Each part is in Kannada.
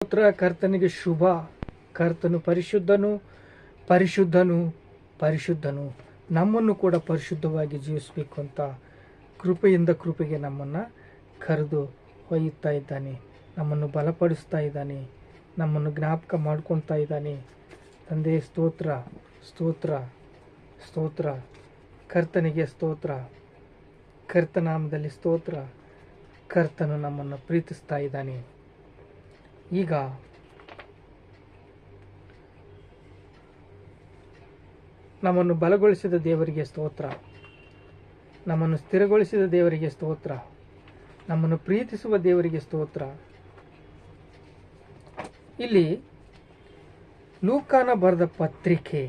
ಸ್ತೋತ್ರ. ಕರ್ತನಿಗೆ ಶುಭ. ಕರ್ತನು ಪರಿಶುದ್ಧನು, ಪರಿಶುದ್ಧನು, ಪರಿಶುದ್ಧನು. ನಮ್ಮನ್ನು ಕೂಡ ಪರಿಶುದ್ಧವಾಗಿ ಜೀವಿಸಬೇಕು ಅಂತ ಕೃಪೆಯಿಂದ ಕೃಪೆಗೆ ನಮ್ಮನ್ನು ಕರೆದು ಒಯ್ಯುತ್ತಾ ಇದ್ದಾನೆ. ನಮ್ಮನ್ನು ಬಲಪಡಿಸ್ತಾ ಇದ್ದಾನೆ. ನಮ್ಮನ್ನು ಜ್ಞಾಪಕ ಮಾಡ್ಕೊಳ್ತಾ ಇದ್ದಾನೆ. ತಂದೆ ಸ್ತೋತ್ರ, ಸ್ತೋತ್ರ, ಸ್ತೋತ್ರ. ಕರ್ತನಿಗೆ ಸ್ತೋತ್ರ. ಕರ್ತನಾಮದಲ್ಲಿ ಸ್ತೋತ್ರ. ಕರ್ತನು ನಮ್ಮನ್ನು ಪ್ರೀತಿಸ್ತಾ ಇದ್ದಾನೆ. ಈಗ ನಮ್ಮನ್ನು ಬಲಗೊಳಿಸಿದ ದೇವರಿಗೆ ಸ್ತೋತ್ರ. ನಮ್ಮನ್ನು ಸ್ಥಿರಗೊಳಿಸಿದ ದೇವರಿಗೆ ಸ್ತೋತ್ರ. ನಮ್ಮನ್ನು ಪ್ರೀತಿಸುವ ದೇವರಿಗೆ ಸ್ತೋತ್ರ. ಇಲ್ಲಿ ಲೂಕಾನ ಬರೆದ ಪತ್ರಿಕೆ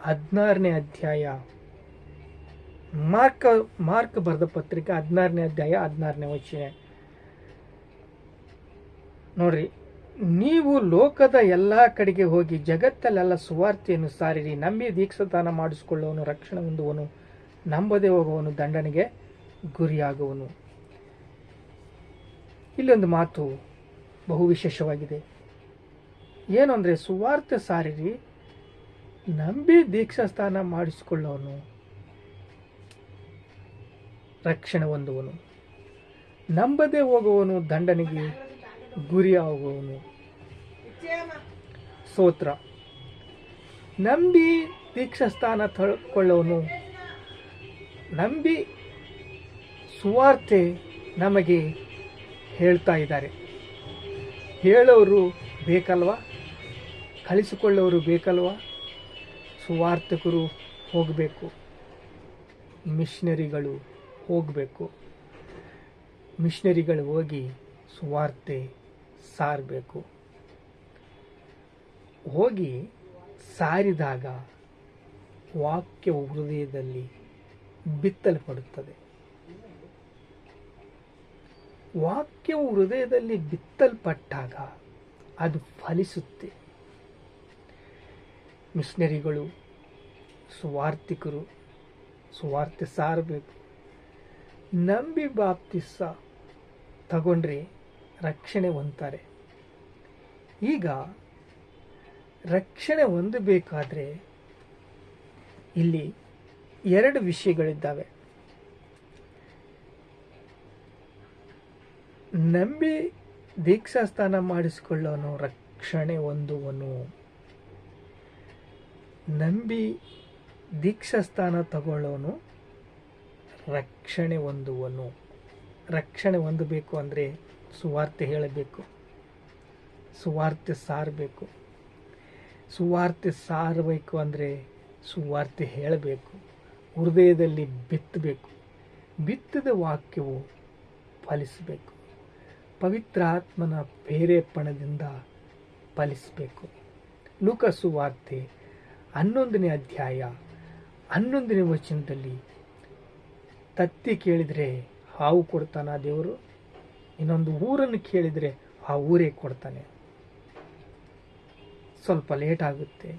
16ನೇ ಅಧ್ಯಾಯ, ಮಾರ್ಕ್ ಬರೆದ ಪತ್ರಿಕೆ 16ನೇ ಅಧ್ಯಾಯ 16ನೇ ವಚನ ನೋಡ್ರಿ. ನೀವು ಲೋಕದ ಎಲ್ಲ ಕಡೆಗೆ ಹೋಗಿ ಜಗತ್ತಲ್ಲೆಲ್ಲ ಸುವಾರ್ತೆಯನ್ನು ಸಾರಿರಿ. ನಂಬಿ ದೀಕ್ಷಾದಾನ ಮಾಡಿಸಿಕೊಳ್ಳುವನು ರಕ್ಷಣೆ ಹೊಂದುವನು, ನಂಬದೇ ಹೋಗುವನು ದಂಡನೆಗೆ ಗುರಿಯಾಗುವನು. ಇಲ್ಲೊಂದು ಮಾತು ಬಹು ವಿಶೇಷವಾಗಿದೆ. ಏನು ಅಂದರೆ, ಸುವಾರ್ತೆ ಸಾರಿರಿ, ನಂಬಿ ದೀಕ್ಷಾಸ್ಥಾನ ಮಾಡಿಸಿಕೊಳ್ಳುವನು ರಕ್ಷಣೆ ಹೊಂದುವನು, ನಂಬದೇ ಹೋಗುವನು ದಂಡನೆಗೆ ಗುರಿಯಾಗುವನು. ಸ್ತೋತ್ರ. ನಂಬಿ ದೀಕ್ಷಾಸ್ಥಾನ ತಗೊಳ್ಳೋನು, ನಂಬಿ ಸುವಾರ್ತೆ ನಮಗೆ ಹೇಳ್ತಾ ಇದ್ದಾರೆ. ಹೇಳೋರು ಬೇಕಲ್ವಾ? ಕಳಿಸಿಕೊಳ್ಳೋರು ಬೇಕಲ್ವಾ? ಸುವಾರ್ತಿಕರು ಹೋಗಬೇಕು, ಮಿಷನರಿಗಳು ಹೋಗಬೇಕು. ಮಿಷನರಿಗಳು ಹೋಗಿ ಸುವಾರ್ತೆ ಸಾರಬೇಕು. ಹೋಗಿ ಸಾರಿದಾಗ ವಾಕ್ಯವು ಹೃದಯದಲ್ಲಿ ಬಿತ್ತಲ್ಪಡುತ್ತದೆ. ವಾಕ್ಯವು ಹೃದಯದಲ್ಲಿ ಬಿತ್ತಲ್ಪಟ್ಟಾಗ ಅದು ಫಲಿಸುತ್ತೆ. ಮಿಷನರಿಗಳು, ಸುವಾರ್ತಿಕರು ಸುವಾರ್ತೆ ಸಾರಬೇಕು. ನಂಬಿ ಬಾಪ್ತಿಸ ತಗೊಂಡ್ರೆ ರಕ್ಷಣೆ ಹೊಂದ್ತಾರೆ. ಈಗ ರಕ್ಷಣೆ ಹೊಂದಬೇಕಾದ್ರೆ ಇಲ್ಲಿ 2 ವಿಷಯಗಳಿದ್ದಾವೆ. ನಂಬಿ ದೀಕ್ಷಾಸ್ಥಾನ ಮಾಡಿಸಿಕೊಳ್ಳೋನು ರಕ್ಷಣೆ ಹೊಂದುವನು, ನಂಬಿ ದೀಕ್ಷಾಸ್ಥಾನ ತಗೊಳ್ಳೋನು ರಕ್ಷಣೆ ಹೊಂದುವನು. ರಕ್ಷಣೆ ಹೊಂದಬೇಕು ಅಂದರೆ ಸುವಾರ್ತೆ ಹೇಳಬೇಕು, ಸುವಾರ್ತೆ ಸಾರಬೇಕು. ಸುವಾರ್ತೆ ಸಾರಬೇಕು ಅಂದರೆ ಸುವಾರ್ತೆ ಹೇಳಬೇಕು, ಹೃದಯದಲ್ಲಿ ಬಿತ್ತಬೇಕು. ಬಿತ್ತಿದ ವಾಕ್ಯವು ಫಲಿಸಬೇಕು. ಪವಿತ್ರಾತ್ಮನ ಪ್ರೇರೇಪಣದಿಂದ ಫಲಿಸಬೇಕು. ಲೂಕ ಸುವಾರ್ತೆ 11ನೇ ಅಧ್ಯಾಯ 11ನೇ ವಚನದಲ್ಲಿ ತತ್ತಿ ಕೇಳಿದರೆ ಹಾವು ಕೊಡ್ತಾನ ದೇವರು, ಇನ್ನೊಂದು ಊರನ್ನು ಕೇಳಿದರೆ ಆ ಊರೇ ಕೊಡ್ತಾನೆ. ಸ್ವಲ್ಪ ಲೇಟ್ ಆಗುತ್ತೆ,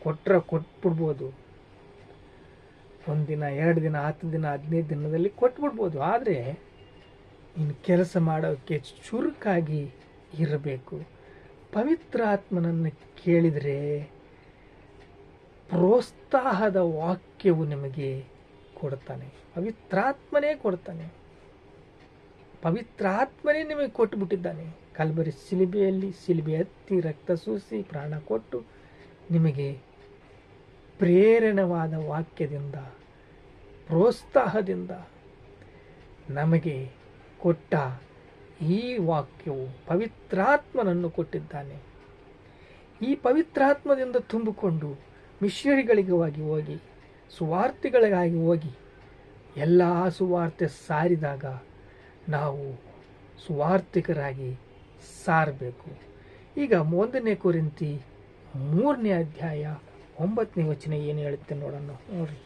ಕೊಟ್ಬಿಡ್ಬೋದು. 1 ದಿನ, 2 ದಿನ, 10 ದಿನ, 15 ದಿನದಲ್ಲಿ ಕೊಟ್ಬಿಡ್ಬೋದು. ಆದರೆ ಇನ್ನು ಕೆಲಸ ಮಾಡೋಕ್ಕೆ ಚುರುಕಾಗಿ ಇರಬೇಕು. ಪವಿತ್ರಾತ್ಮನನ್ನು ಕೇಳಿದರೆ ಪ್ರೋತ್ಸಾಹದ ವಾಕ್ಯವು ನಿಮಗೆ ಕೊಡ್ತಾನೆ. ಪವಿತ್ರಾತ್ಮನೇ ಕೊಡ್ತಾನೆ. ಪವಿತ್ರಾತ್ಮನೇ ನಿಮಗೆ ಕೊಟ್ಟುಬಿಟ್ಟಿದ್ದಾನೆ. ಕಲ್ವರಿ ಶಿಲುಬೆಯಲ್ಲಿ ಶಿಲುಬೆ ಹತ್ತಿ ರಕ್ತ ಸೂಸಿ ಪ್ರಾಣ ಕೊಟ್ಟು ನಿಮಗೆ ಪ್ರೇರಣವಾದ ವಾಕ್ಯದಿಂದ, ಪ್ರೋತ್ಸಾಹದಿಂದ ನಮಗೆ ಕೊಟ್ಟ ಈ ವಾಕ್ಯವು ಪವಿತ್ರಾತ್ಮನನ್ನು ಕೊಟ್ಟಿದ್ದಾನೆ. ಈ ಪವಿತ್ರಾತ್ಮದಿಂದ ತುಂಬಿಕೊಂಡು ಮಿಷನರಿಗಳಿಗಾಗಿ ಹೋಗಿ, ಸುವಾರ್ತೆಗಳಿಗಾಗಿ ಹೋಗಿ ಎಲ್ಲ ಸುವಾರ್ತೆ ಸಾರಿದಾಗ ನಾವು ಸುವಾರ್ತಿಕರಾಗಿ ಸಾರಬೇಕು. ಈಗ 1ನೇ ಕೊರಿಂಥಿ 3ನೇ ಅಧ್ಯಾಯ 9ನೇ ವಚನ ಏನು ಹೇಳುತ್ತೆ ನೋಡೋಣ. ನೋಡ್ರಿ,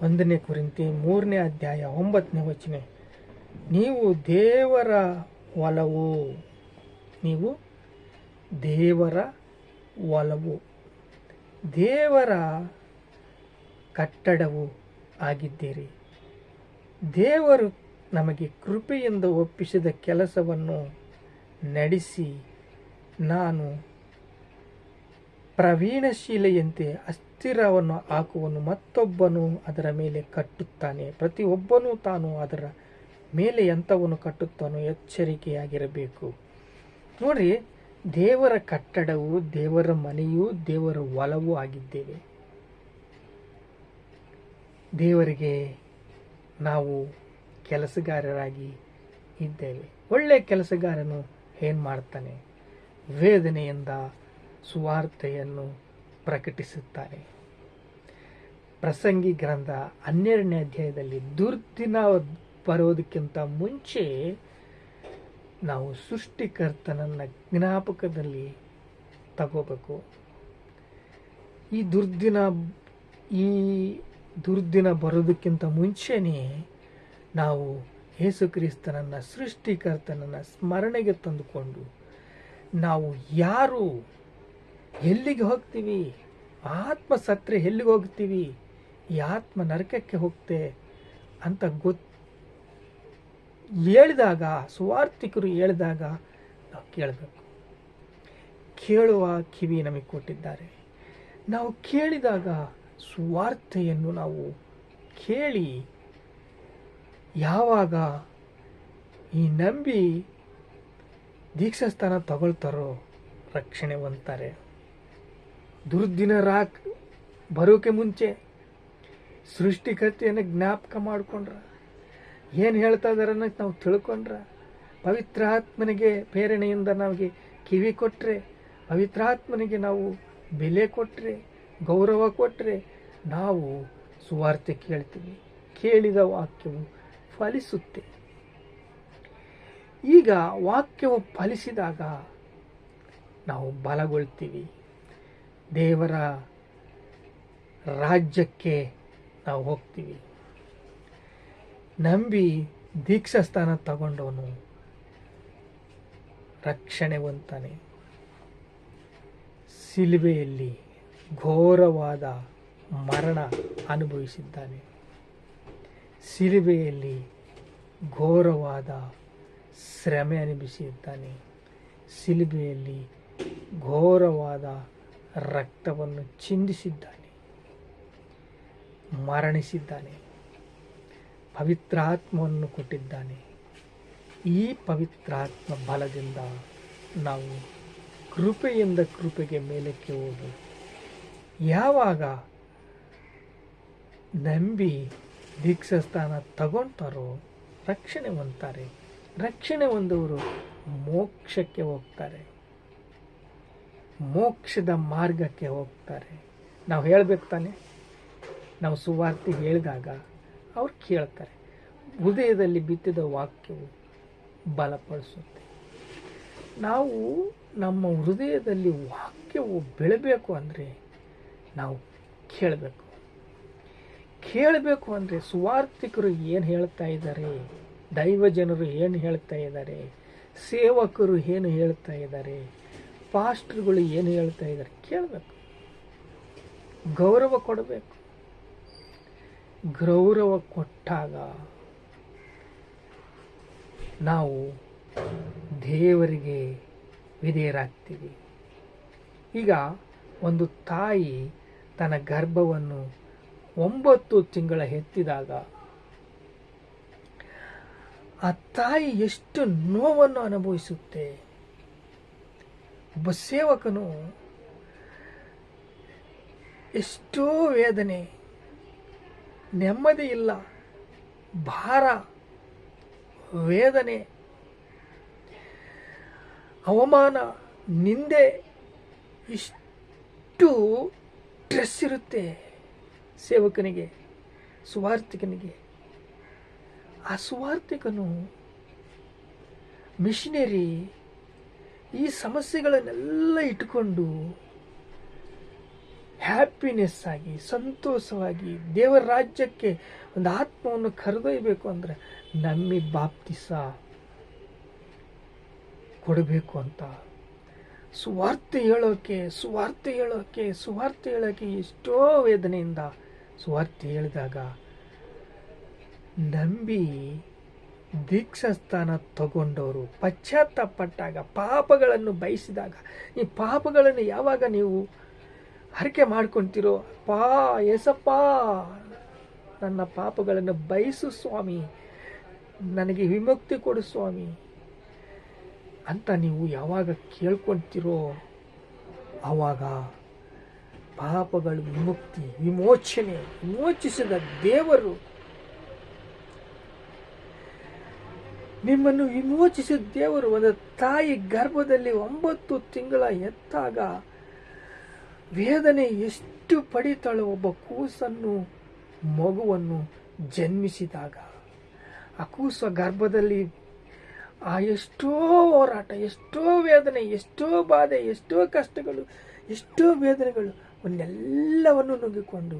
1ನೇ ಕೊರಿಂಥಿ 3ನೇ ಅಧ್ಯಾಯ 9ನೇ ವಚನ. ನೀವು ದೇವರ ಹೊಲವು, ನೀವು ದೇವರ ಹೊಲವು, ದೇವರ ಕಟ್ಟಡವು ಆಗಿದ್ದೀರಿ. ದೇವರು ನಮಗೆ ಕೃಪೆಯಿಂದ ಒಪ್ಪಿಸಿದ ಕೆಲಸವನ್ನು ನಡೆಸಿ ನಾನು ಪ್ರವೀಣಶೀಲೆಯಂತೆ ಅಸ್ಥಿರವನ್ನು ಹಾಕುವನು, ಮತ್ತೊಬ್ಬನು ಅದರ ಮೇಲೆ ಕಟ್ಟುತ್ತಾನೆ, ಪ್ರತಿಯೊಬ್ಬನೂ ತಾನು ಅದರ ಮೇಲೆ ಎಂಥವನ್ನು ಕಟ್ಟುತ್ತಾನೋ ಎಚ್ಚರಿಕೆಯಾಗಿರಬೇಕು. ನೋಡ್ರಿ, ದೇವರ ಕಟ್ಟಡವು, ದೇವರ ಮನೆಯೂ, ದೇವರ ಹೊಲವೂ ಆಗಿದ್ದೇವೆ. ದೇವರಿಗೆ ನಾವು ಕೆಲಸಗಾರರಾಗಿ ಇದ್ದೇವೆ. ಒಳ್ಳೆಯ ಕೆಲಸಗಾರನು ಏನು ಮಾಡ್ತಾನೆ? ವೇದನೆಯಿಂದ ಸುವಾರ್ತೆಯನ್ನು ಪ್ರಕಟಿಸುತ್ತಾನೆ. ಪ್ರಸಂಗಿ ಗ್ರಂಥ 12ನೇ ಅಧ್ಯಾಯದಲ್ಲಿ ದುರ್ದಿನ ಬರೋದಕ್ಕಿಂತ ಮುಂಚೆ ನಾವು ಸೃಷ್ಟಿಕರ್ತನನ್ನ ಜ್ಞಾಪಕದಲ್ಲಿ ತಗೋಬೇಕು. ಈ ದುರ್ದಿನ ಬರೋದಕ್ಕಿಂತ ಮುಂಚೆನೇ ನಾವು ಯೇಸು ಕ್ರಿಸ್ತನನ್ನು, ಸೃಷ್ಟಿಕರ್ತನನ್ನು ಸ್ಮರಣೆಗೆ ತಂದುಕೊಂಡು ನಾವು ಯಾರು, ಎಲ್ಲಿಗೆ ಹೋಗ್ತೀವಿ, ಆತ್ಮ ಸತ್ರೆ ಎಲ್ಲಿಗೆ ಹೋಗ್ತೀವಿ, ಈ ಆತ್ಮ ನರಕಕ್ಕೆ ಹೋಗ್ತೆ ಅಂತ ಹೇಳಿದಾಗ, ಸುವಾರ್ತಿಕರು ಹೇಳಿದಾಗ ನಾವು ಕೇಳಬೇಕು. ಕೇಳುವ ಕಿವಿ ನಮಗೆ ಕೊಟ್ಟಿದ್ದಾರೆ. ನಾವು ಕೇಳಿದಾಗ ಸುವಾರ್ತೆಯನ್ನು ನಾವು ಕೇಳಿ ಯಾವಾಗ ಈ ನಂಬಿ ದೀಕ್ಷಾಸ್ಥಾನ ತಗೊಳ್ತಾರೋ ರಕ್ಷಣೆ ಹೊಂದ್ತಾರೆ. ದುರ್ದಿನ ಬರೋಕೆ ಮುಂಚೆ ಸೃಷ್ಟಿಕರ್ತೆಯನ್ನು ಜ್ಞಾಪಕ ಮಾಡಿಕೊಂಡ್ರ, ಏನು ಹೇಳ್ತಾ ಇದಾರೆ ಅನ್ನೋದು ನಾವು ತಿಳ್ಕೊಂಡ್ರ, ಪವಿತ್ರಾತ್ಮನಿಗೆ ಪ್ರೇರಣೆಯಿಂದ ನಮಗೆ ಕಿವಿ ಕೊಟ್ಟರೆ, ಪವಿತ್ರಾತ್ಮನಿಗೆ ನಾವು ಬೆಲೆ ಕೊಟ್ಟರೆ, ಗೌರವ ಕೊಟ್ಟರೆ ನಾವು ಸುವಾರ್ತೆ ಕೇಳ್ತೀವಿ. ಕೇಳಿದ ವಾಕ್ಯವು ಫಲಿಸುತ್ತೆ. ಈಗ ವಾಕ್ಯವು ಫಲಿಸಿದಾಗ ನಾವು ಬಲಗೊಳ್ತೀವಿ. ದೇವರ ರಾಜ್ಯಕ್ಕೆ ನಾವು ಹೋಗ್ತೀವಿ. ನಂಬಿ ದೀಕ್ಷಾಸ್ಥಾನ ತಗೊಂಡವನು ರಕ್ಷಣೆ ಹೊಂದ್ತಾನೆ. ಶಿಲುಬೆಯಲ್ಲಿ ಘೋರವಾದ ಮರಣ ಅನುಭವಿಸಿದ್ದಾನೆ. ಶಿಲುಬೆಯಲ್ಲಿ ಘೋರವಾದ ಶ್ರಮೆ ಅನುಭವಿಸಿದ್ದಾನೆ. ಶಿಲುಬೆಯಲ್ಲಿ ಘೋರವಾದ ರಕ್ತವನ್ನು ಚಿಂದಿಸಿದ್ದಾನೆ, ಮರಣಿಸಿದ್ದಾನೆ, ಪವಿತ್ರಾತ್ಮವನ್ನು ಕೊಟ್ಟಿದ್ದಾನೆ. ಈ ಪವಿತ್ರಾತ್ಮ ಬಲದಿಂದ ನಾವು ಕೃಪೆಯಿಂದ ಕೃಪೆಗೆ ಮೇಲಕ್ಕೆ ಹೋಗಿ ಯಾವಾಗ ನಂಬಿ ದೀಕ್ಷಾಸ್ಥಾನ ತಗೊಳ್ತಾರೋ ರಕ್ಷಣೆ ಹೊಂದ್ತಾರೆ. ರಕ್ಷಣೆ ಹೊಂದವರು ಮೋಕ್ಷಕ್ಕೆ ಹೋಗ್ತಾರೆ, ಮೋಕ್ಷದ ಮಾರ್ಗಕ್ಕೆ ಹೋಗ್ತಾರೆ. ನಾವು ಹೇಳಬೇಕು ತಾನೆ, ನಾವು ಸುವಾರ್ತೆ ಹೇಳಿದಾಗ ಅವ್ರು ಕೇಳ್ತಾರೆ. ಹೃದಯದಲ್ಲಿ ಬಿತ್ತಿದ ವಾಕ್ಯವು ಬಲಪಡಿಸುತ್ತೆ. ನಾವು ನಮ್ಮ ಹೃದಯದಲ್ಲಿ ವಾಕ್ಯವು ಬೆಳಬೇಕು ಅಂದರೆ ನಾವು ಕೇಳಬೇಕು ಅಂದರೆ ಸುವಾರ್ತಿಕರು ಏನು ಹೇಳ್ತಾ ಇದ್ದಾರೆ, ದೈವಜನರು ಏನು ಹೇಳ್ತಾ ಇದ್ದಾರೆ, ಸೇವಕರು ಏನು ಹೇಳ್ತಾ ಇದ್ದಾರೆ, ಪಾಸ್ಟರ್ಗಳು ಏನು ಹೇಳ್ತಾ ಇದ್ದಾರೆ ಕೇಳಬೇಕು. ಗೌರವ ಕೊಡಬೇಕು. ಗೌರವ ಕೊಟ್ಟಾಗ ನಾವು ದೇವರಿಗೆ ವಿಧೇಯರಾಗ್ತೀವಿ. ಈಗ ಒಂದು ತಾಯಿ ತನ್ನ ಗರ್ಭವನ್ನು 9 ತಿಂಗಳ ಎತ್ತಿದಾಗ ಆ ತಾಯಿ ಎಷ್ಟು ನೋವನ್ನು ಅನುಭವಿಸುತ್ತೆ. ಒಬ್ಬ ಸೇವಕನು ಎಷ್ಟೋ ವೇದನೆ, ನೆಮ್ಮದಿ ಇಲ್ಲ, ಭಾರ, ವೇದನೆ, ಅವಮಾನ, ನಿಂದೆ, ಇಷ್ಟು ಸ್ಟ್ರೆಸ್ ಇರುತ್ತೆ ಸೇವಕನಿಗೆ, ಸುವಾರ್ತಿಕನಿಗೆ. ಆ ಸುವಾರ್ತಿಕನು, ಮಿಷನರಿ ಈ ಸಮಸ್ಯೆಗಳನ್ನೆಲ್ಲ ಇಟ್ಟುಕೊಂಡು ಹ್ಯಾಪಿನೆಸ್ ಆಗಿ, ಸಂತೋಷವಾಗಿ ದೇವರ ರಾಜ್ಯಕ್ಕೆ ಒಂದು ಆತ್ಮವನ್ನು ಕರೆದೊಯ್ಯಬೇಕು ಅಂದರೆ ನಮ್ಮಿ ಬಾಪ್ತಿಸ ಕೊಡಬೇಕು ಅಂತ ಸುವಾರ್ತೆ ಹೇಳೋಕೆ ಎಷ್ಟೋ ವೇದನೆಯಿಂದ ಸುವಾರ್ತೆ ಹೇಳಿದಾಗ ನಂಬಿ ದೀಕ್ಷಾಸ್ಥಾನ ತಗೊಂಡವರು ಪಶ್ಚಾತ್ತಾಪಟ್ಟಾಗ, ಪಾಪಗಳನ್ನು ಬಯಸಿದಾಗ, ಈ ಪಾಪಗಳನ್ನು ಯಾವಾಗ ನೀವು ಹರಕೆ ಮಾಡ್ಕೊಳ್ತೀರೋ, ಏಸಪ್ಪ ನನ್ನ ಪಾಪಗಳನ್ನು ಬಯಸು ಸ್ವಾಮಿ, ನನಗೆ ವಿಮುಕ್ತಿ ಕೊಡು ಸ್ವಾಮಿ ಅಂತ ನೀವು ಯಾವಾಗ ಕೇಳ್ಕೊಳ್ತೀರೋ ಆವಾಗ ಪಾಪಗಳು ವಿಮೋಚಿಸಿದ ದೇವರು, ನಿಮ್ಮನ್ನು ವಿಮೋಚಿಸಿದ ದೇವರು ಒಂದು ತಾಯಿ ಗರ್ಭದಲ್ಲಿ 9 ತಿಂಗಳ ಎತ್ತಾಗ ವೇದನೆ ಎಷ್ಟು ಪಡಿತಾಳೋ, ಒಬ್ಬ ಕೂಸನ್ನು, ಮಗುವನ್ನು ಜನ್ಮಿಸಿದಾಗ ಆ ಕೂಸು ಗರ್ಭದಲ್ಲಿ ಎಷ್ಟೋ ಹೋರಾಟ, ಎಷ್ಟೋ ವೇದನೆ, ಎಷ್ಟೋ ಬಾಧೆ, ಎಷ್ಟೋ ಕಷ್ಟಗಳು, ಎಷ್ಟೋ ವೇದನೆಗಳು ಅವನ್ನೆಲ್ಲವನ್ನು ನುಗ್ಗಿಕೊಂಡು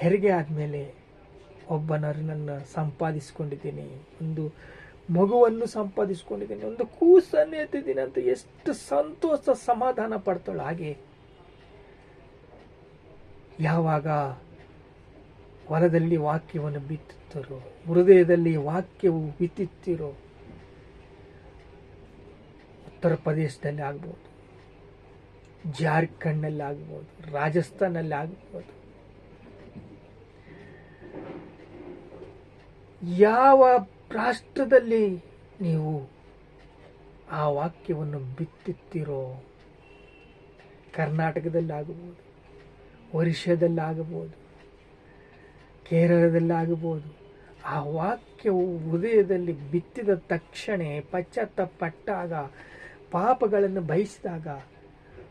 ಹೆರಿಗೆ ಆದಮೇಲೆ ಒಬ್ಬನನ್ನು ಸಂಪಾದಿಸಿಕೊಂಡಿದ್ದೀನಿ, ಒಂದು ಮಗುವನ್ನು ಸಂಪಾದಿಸಿಕೊಂಡಿದ್ದೀನಿ, ಒಂದು ಕೂಸನ್ನು ಎತ್ತಿದ್ದೀನಿ ಅಂತ ಎಷ್ಟು ಸಂತೋಷ ಸಮಾಧಾನ ಪಡ್ತಾಳು. ಹಾಗೆ ಯಾವಾಗ ಹೊಲದಲ್ಲಿ ವಾಕ್ಯವನ್ನು ಬಿತ್ತುತ್ತಿರೋ, ಹೃದಯದಲ್ಲಿ ವಾಕ್ಯವು ಬಿತ್ತುತ್ತಿರೋ, ಉತ್ತರ ಪ್ರದೇಶದಲ್ಲಿ ಆಗ್ಬೋದು, ಜಾರ್ಖಂಡ್ನಲ್ಲಿ ಆಗ್ಬೋದು, ರಾಜಸ್ಥಾನಲ್ಲಿ ಆಗ್ಬೋದು, ಯಾವ ರಾಷ್ಟ್ರದಲ್ಲಿ ನೀವು ಆ ವಾಕ್ಯವನ್ನು ಬಿತ್ತುತ್ತೀರೋ, ಕರ್ನಾಟಕದಲ್ಲಿ ಆಗಬಹುದು, ಒರಿಸ್ಸಾದಲ್ಲಿ ಆಗಬಹುದು, ಕೇರಳದಲ್ಲಾಗಬಹುದು, ಆ ವಾಕ್ಯವು ಹೃದಯದಲ್ಲಿ ಬಿತ್ತಿದ ತಕ್ಷಣ ಪಶ್ಚಾತ್ತಾಪಟ್ಟಾಗ, ಪಾಪಗಳನ್ನು ಬಯಸಿದಾಗ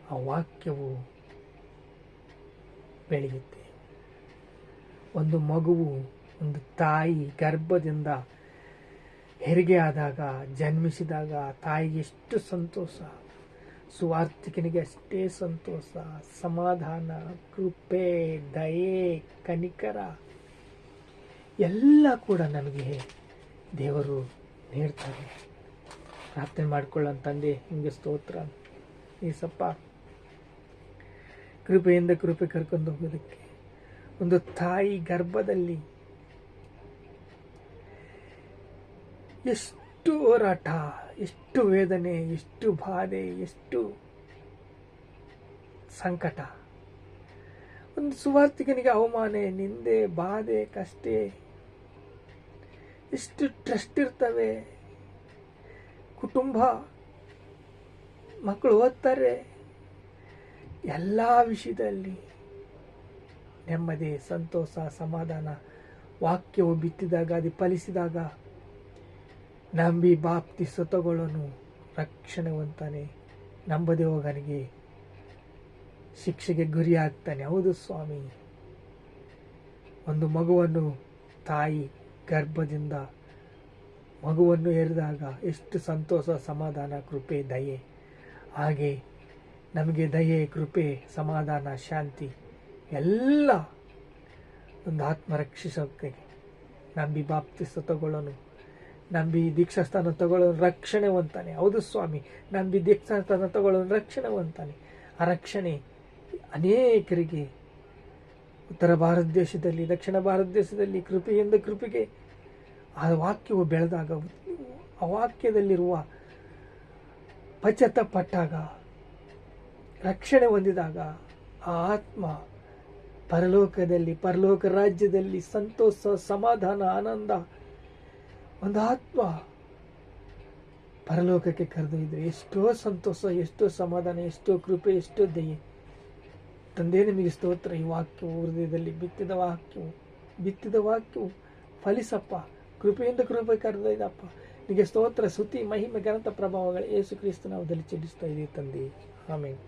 ಆ ವಾಕ್ಯವು ಬೆಳೆಯುತ್ತೆ. ಒಂದು ಮಗುವು ಒಂದು ತಾಯಿ ಗರ್ಭದಿಂದ ಹೆರಿಗೆ ಆದಾಗ, ಜನ್ಮಿಸಿದಾಗ ತಾಯಿಗೆ ಎಷ್ಟು ಸಂತೋಷ, ಸುವಾರ್ತಿಕನಿಗೆ ಅಷ್ಟೇ ಸಂತೋಷ, ಸಮಾಧಾನ, ಕೃಪೆ, ದಯೆ, ಕನಿಕರ ಎಲ್ಲ ಕೂಡ ನಮಗೆ ದೇವರು ನೀಡ್ತಾರೆ. ಪ್ರಾರ್ಥನೆ ಮಾಡಿಕೊಳ್ಳೋಣ. ತಂದೆ, ನಿಮಗೆ ಸ್ತೋತ್ರ. ಏಸಪ್ಪ, ಕೃಪೆಯಿಂದ ಕೃಪೆ ಕರ್ಕೊಂಡು ಹೋಗೋದಕ್ಕೆ, ಒಂದು ತಾಯಿ ಗರ್ಭದಲ್ಲಿ ಎಷ್ಟು ಹೋರಾಟ, ಎಷ್ಟು ವೇದನೆ, ಎಷ್ಟು ಬಾಧೆ, ಎಷ್ಟು ಸಂಕಟ, ಒಂದು ಸುವಾರ್ತಿಕನಿಗೆ ಅವಮಾನ, ನಿಂದೆ, ಬಾಧೆ, ಕಷ್ಟ, ಎಷ್ಟು ಟ್ರಸ್ಟ್ ಇರ್ತವೆ. ಕುಟುಂಬ, ಮಕ್ಕಳು ಓದ್ತಾರೆ, ಎಲ್ಲ ವಿಷಯದಲ್ಲಿ ನೆಮ್ಮದಿ, ಸಂತೋಷ, ಸಮಾಧಾನ, ವಾಕ್ಯವು ಬಿತ್ತಿದಾಗ, ಅದು ಫಲಿಸಿದಾಗ ನಂಬಿ ಬಾಪ್ತಿಸ್ಮ ತಗೊಳ್ಳೋನು ರಕ್ಷಣೆವಂತಾನೆ, ನಂಬದೆ ಹೋಗನಿಗೆ ಶಿಕ್ಷೆಗೆ ಗುರಿ ಆಗ್ತಾನೆ. ಹೌದು ಸ್ವಾಮಿ, ಒಂದು ಮಗುವನ್ನು ತಾಯಿ ಗರ್ಭದಿಂದ ಮಗುವನ್ನು ಹೆರಿದಾಗ ಎಷ್ಟು ಸಂತೋಷ, ಸಮಾಧಾನ, ಕೃಪೆ, ದಯೆ. ಹಾಗೆ ನಮಗೆ ದಯೆ, ಕೃಪೆ, ಸಮಾಧಾನ, ಶಾಂತಿ ಎಲ್ಲ ಒಂದು ಆತ್ಮರಕ್ಷಿಸೋಕ್ಕೆ ನಂಬಿ ಬಾಪ್ತಿಸ್ಮ ತಗೊಳ್ಳೋನು, ನಂಬಿ ದೀಕ್ಷಾಸ್ಥಾನ ತಗೊಳ್ಳೋನು ರಕ್ಷಣೆವಂತಾನೆ. ಹೌದು ಸ್ವಾಮಿ, ನಂಬಿ ದೀಕ್ಷಾಸ್ಥಾನ ತಗೊಳ್ಳೋನು ರಕ್ಷಣೆವಂತಾನೆ. ಆ ರಕ್ಷಣೆ ಅನೇಕರಿಗೆ ಉತ್ತರ ಭಾರತ ದೇಶದಲ್ಲಿ, ದಕ್ಷಿಣ ಭಾರತ ದೇಶದಲ್ಲಿ ಕೃಪೆಯಿಂದ ಕೃಪೆಗೆ ಆ ವಾಕ್ಯವು ಬೆಳೆದಾಗ, ಆ ವಾಕ್ಯದಲ್ಲಿರುವ ಪಶ್ಚಾತ್ತಾಪಟ್ಟಾಗ, ರಕ್ಷಣೆ ಹೊಂದಿದಾಗ ಆ ಆತ್ಮ ಪರಲೋಕದಲ್ಲಿ, ಪರಲೋಕ ರಾಜ್ಯದಲ್ಲಿ ಸಂತೋಷ, ಸಮಾಧಾನ, ಆನಂದ, ಒಂದು ಆತ್ಮ ಪರಲೋಕಕ್ಕೆ ಕರೆದೊಯ್ದು ಎಷ್ಟೋ ಸಂತೋಷ, ಎಷ್ಟೋ ಸಮಾಧಾನ, ಎಷ್ಟೋ ಕೃಪೆ, ಎಷ್ಟೋ ದಯೆ. ತಂದೆ, ನಿಮಗೆ ಸ್ತೋತ್ರ. ಈ ವಾಕ್ಯವು ಹೃದಯದಲ್ಲಿ ಬಿತ್ತಿದ ವಾಕ್ಯವು ಫಲಿಸಪ್ಪ, ಕೃಪೆಯಿಂದ ಕೃಪೆ ಕರೆದೊಯ್ದಪ್ಪ. ನಿಮಗೆ ಸ್ತೋತ್ರ, ಸ್ತುತಿ, ಮಹಿಮೆ, ಘನತ, ಪ್ರಭಾವಗಳು ಯೇಸು ಕ್ರಿಸ್ತ ನಾಮದಲ್ಲಿ ಚೆಲ್ಲಿಸ್ತಾ ಇದೀವಿ ತಂದೆ. ಆಮೆನ್.